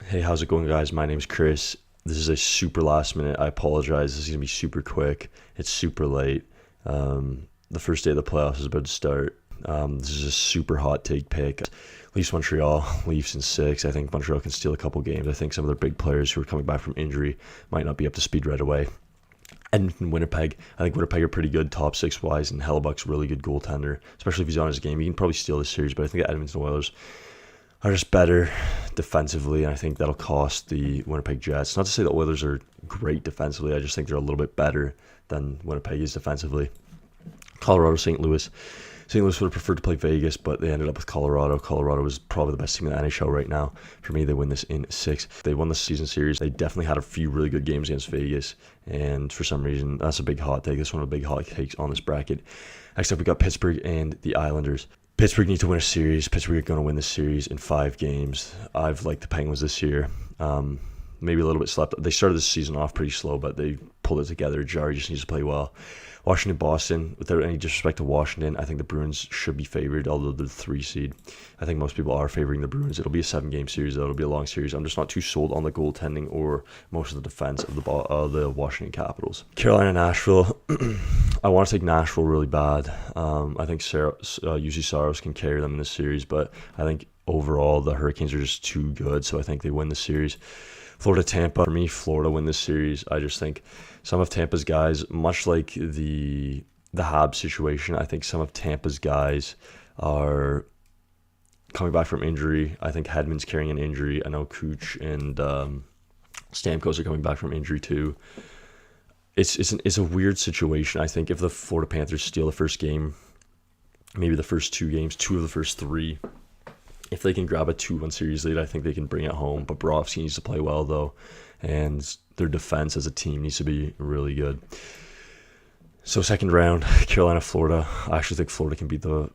Hey, how's it going, guys? My name's Chris. This is a super last minute. I apologize. This is going to be super quick. It's super late. The first day of the playoffs is about to start. This is a super hot take pick. Leafs Montreal, Leafs in 6. I think Montreal can steal a couple games. I think some of their big players who are coming back from injury might not be up to speed right away. Edmonton, Winnipeg. I think Winnipeg are pretty good top 6 wise, and Hellebuck's really good goaltender, especially if he's on his game. He can probably steal this series, but I think the Edmonton Oilers are just better defensively, and I think that'll cost the Winnipeg Jets. Not to say the Oilers are great defensively, I just think they're a little bit better than Winnipeg is defensively. Colorado, St. Louis. St. Louis would have preferred to play Vegas, but they ended up with Colorado. Colorado is probably the best team in the NHL right now. For me, they win this in 6. They won the season series. They definitely had a few really good games against Vegas, and for some reason, that's a big hot take. That's one of the big hot takes on this bracket. Next up, we got Pittsburgh and the Islanders. Pittsburgh need to win a series. Pittsburgh are going to win this series in 5 games. I've liked the Penguins this year. Maybe a little bit slept. They started the season off pretty slow, but they pulled it together. JAROD just needs to play well. Washington, Boston. Without any disrespect to Washington, I think the Bruins should be favored, although they're the 3 seed. I think most people are favoring the Bruins. It'll be a 7-game series, though. It'll be a long series. I'm just not too sold on the goaltending or most of the defense of the Washington Capitals. Carolina, Nashville. I want to take Nashville really bad. I think UC Saros can carry them in this series, but I think overall the Hurricanes are just too good, so I think they win the series. Florida, Tampa. For me, Florida win this series. I just think some of Tampa's guys, much like the Habs situation, I think some of Tampa's guys are coming back from injury. I think Hedman's carrying an injury. I know Kuch and Stamkos are coming back from injury too. It's a weird situation. I think if the Florida Panthers steal the first game, maybe the first 2 games, 2 of the first 3, if they can grab a 2-1 series lead, I think they can bring it home. But Bobrovsky needs to play well, though, and their defense as a team needs to be really good. So second round, Carolina, Florida. I actually think Florida can beat the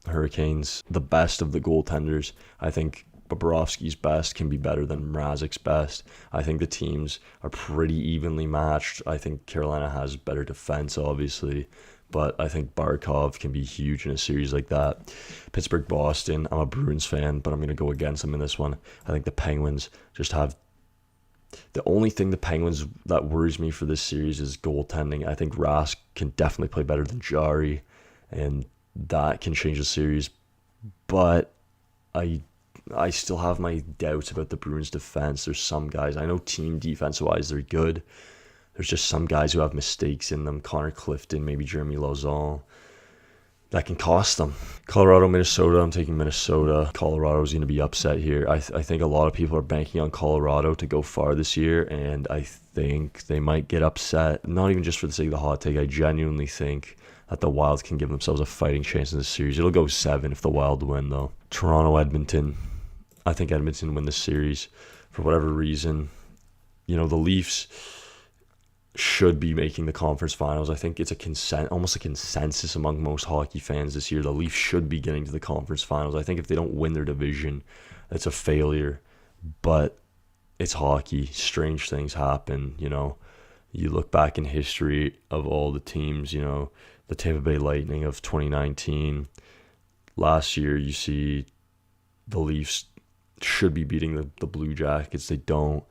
Hurricanes. The best of the goaltenders. I think Bobrovsky's best can be better than Mrazek's best. I think the teams are pretty evenly matched. I think Carolina has better defense, obviously, but I think Barkov can be huge in a series like that. Pittsburgh, Boston. I'm a Bruins fan, but I'm going to go against them in this one. I think the Penguins just have... The only thing the Penguins that worries me for this series is goaltending. I think Rask can definitely play better than Jari, and that can change the series. But I still have my doubts about the Bruins' defense. There's some guys, I know team defense-wise they're good. There's just some guys who have mistakes in them. Connor Clifton, maybe Jeremy Lauzon. That can cost them. Colorado, Minnesota. I'm taking Minnesota. Colorado's going to be upset here. I think a lot of people are banking on Colorado to go far this year, and I think they might get upset. Not even just for the sake of the hot take. I genuinely think that the Wild can give themselves a fighting chance in this series. It'll go 7 if the Wild win, though. Toronto, Edmonton. I think Edmonton win this series for whatever reason. You know, the Leafs should be making the conference finals. I think it's almost a consensus among most hockey fans this year. The Leafs should be getting to the conference finals. I think if they don't win their division, it's a failure. But it's hockey. Strange things happen, you know. You look back in history of all the teams, you know, the Tampa Bay Lightning of 2019. Last year, you see the Leafs should be beating the Blue Jackets. They don't.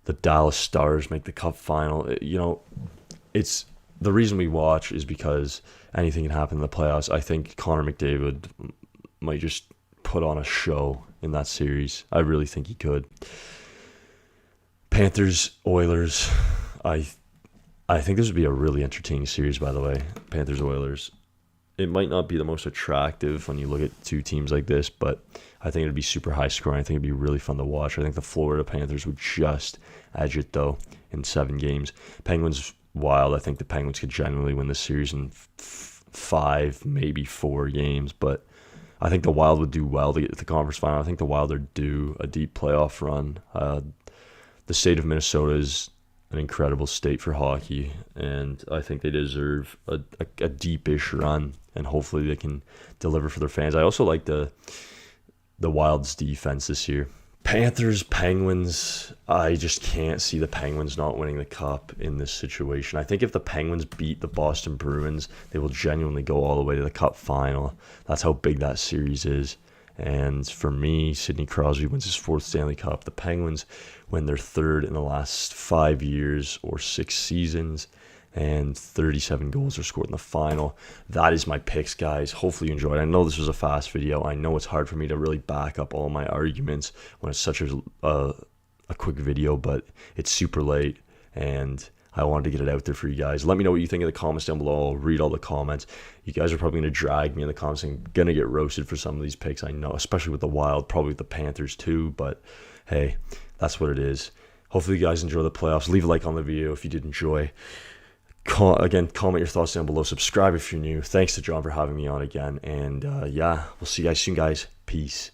The Dallas Stars make the Cup final. You know, it's the reason we watch is because anything can happen in the playoffs. I think Connor McDavid might just put on a show in that series. I really think he could. Panthers, Oilers. I think this would be a really entertaining series, by the way. Panthers, Oilers. It might not be the most attractive when you look at 2 teams like this, but I think it'd be super high scoring. I think it'd be really fun to watch. I think the Florida Panthers would just edge it, though, in 7 games. Penguins, Wild. I think the Penguins could generally win this series in 5, maybe 4 games, but I think the Wild would do well to get to the conference final. I think the Wild are due a deep playoff run. The state of Minnesota is an incredible state for hockey, and I think they deserve a deep-ish run, and hopefully they can deliver for their fans. I also like the Wild's defense this year. Panthers, Penguins, I just can't see the Penguins not winning the Cup in this situation. I think if the Penguins beat the Boston Bruins, they will genuinely go all the way to the Cup final. That's how big that series is. And for me, Sidney Crosby wins his 4th Stanley Cup. The Penguins win their 3rd in the last 5 years or 6 seasons. And 37 goals are scored in the final. That is my picks, guys. Hopefully you enjoyed. I know this was a fast video. I know it's hard for me to really back up all my arguments when it's such a quick video, but it's super late, and I wanted to get it out there for you guys. Let me know what you think in the comments down below. I'll read all the comments. You guys are probably going to drag me in the comments. I'm going to get roasted for some of these picks, I know, especially with the Wild, probably with the Panthers too, but hey, that's what it is. Hopefully you guys enjoy the playoffs. Leave a like on the video if you did enjoy. Again, comment your thoughts down below. Subscribe if you're new. Thanks to John for having me on again. And yeah, we'll see you guys soon, guys. Peace.